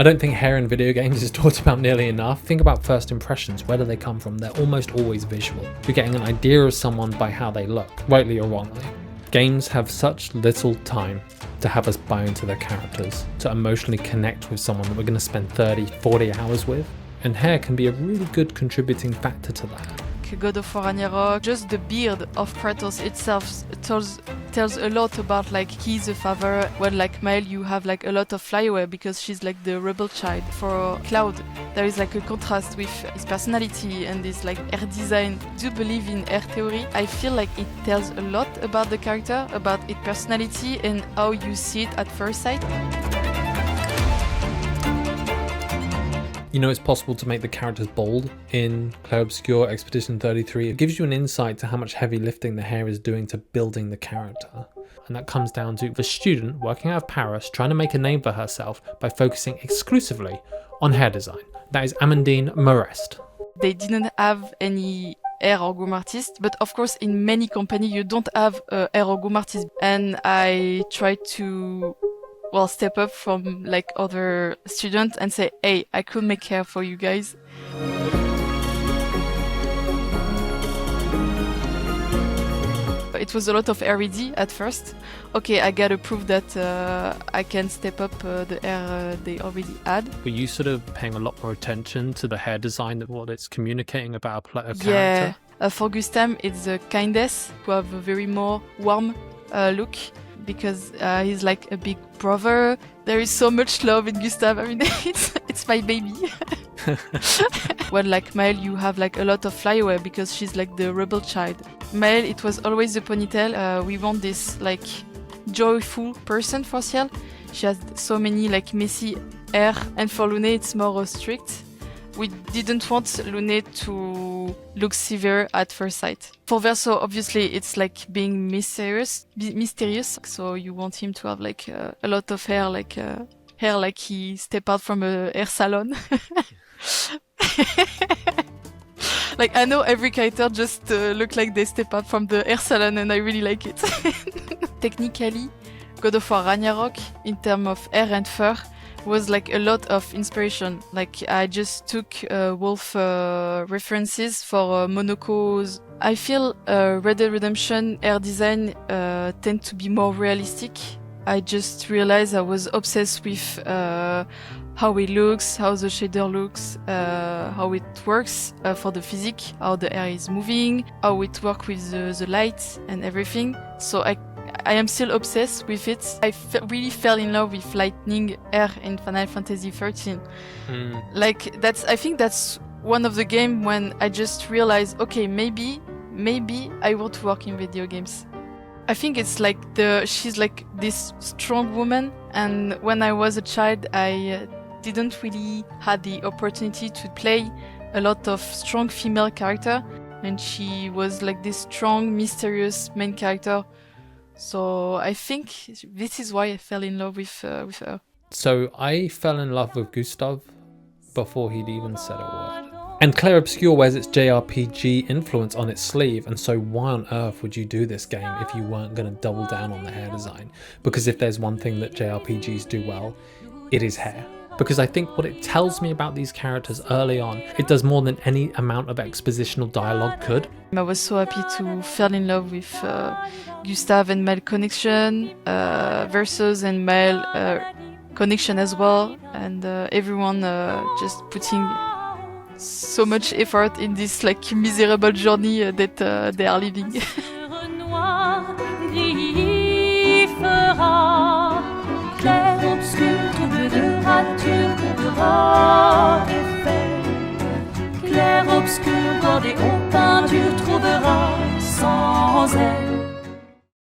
I don't think hair in video games is talked about nearly enough. Think about first impressions. Where do they come from? They're almost always visual. You're getting an idea of someone by how they look, rightly or wrongly. Games have such little time to have us buy into their characters, to emotionally connect with someone that we're going to spend 30, 40 hours with. And hair can be a really good contributing factor to that. God of War Ragnarok, just the beard of Kratos itself tells a lot about like he's a father. When like Maelle, you have like a lot of flyaway because she's like the rebel child. For Cloud, there is like a contrast with his personality and this like hair design. I do believe in hair theory. I feel like it tells a lot about the character, about its personality and how you see it at first sight. You know, it's possible to make the characters bald in Clair Obscur Expedition 33. It gives you an insight to how much heavy lifting the hair is doing to building the character. And that comes down to the student working out of Paris trying to make a name for herself by focusing exclusively on hair design. That is Amandine Marest. They didn't have any hair or groom artist, but of course in many companies you don't have a hair or groom artist. And I tried to step up from like other students and say, hey, I could make hair for you guys. It was a lot of R&D at first. Okay, I gotta prove that I can step up the hair they already had. Were you sort of paying a lot more attention to the hair design than what it's communicating about a character? Yeah, for Gustav, it's the kindness to have a very more warm look. Because he's like a big brother. There is so much love in Gustav. I mean, it's my baby. When like Maelle, you have like a lot of flyaway because she's like the rebel child. Maelle, it was always the ponytail. We want this like joyful person for Ciel. She has so many like messy hair, and for Lune, it's more strict. We didn't want Lune to look severe at first sight. For Verso, obviously, it's like being mysterious. So you want him to have like a lot of hair like he stepped out from a hair salon. Like I know every character just look like they step out from the hair salon, and I really like it. Technically, God of War Ragnarok, in terms of hair and fur, was like a lot of inspiration. Like I just took wolf references for Monaco's. I feel Red Dead Redemption hair design tend to be more realistic. I just realized I was obsessed with how it looks, how the shader looks, how it works for the physique, how the hair is moving, how it works with the light and everything. So I am still obsessed with it. I really fell in love with lightning hair in Final Fantasy XIII. Like I think that's one of the games when I just realized, okay, maybe I want to work in video games. I think it's like she's like this strong woman, and when I was a child, I didn't really had the opportunity to play a lot of strong female character, and she was like this strong, mysterious main character. So I think this is why I fell in love with her. So I fell in love with Gustav before he'd even said a word. And Clair Obscur wears its JRPG influence on its sleeve, and so why on earth would you do this game if you weren't going to double down on the hair design? Because if there's one thing that JRPGs do well, it is hair. Because I think what it tells me about these characters early on, it does more than any amount of expositional dialogue could. I was so happy to fall in love with Gustav and Maelle connection, Versus and Maelle connection as well, and everyone just putting so much effort in this like miserable journey that they are living. Clair obscur, trouble de rature, trouvera effet. Clair obscur, bordé aux peintures, trouvera sans elle.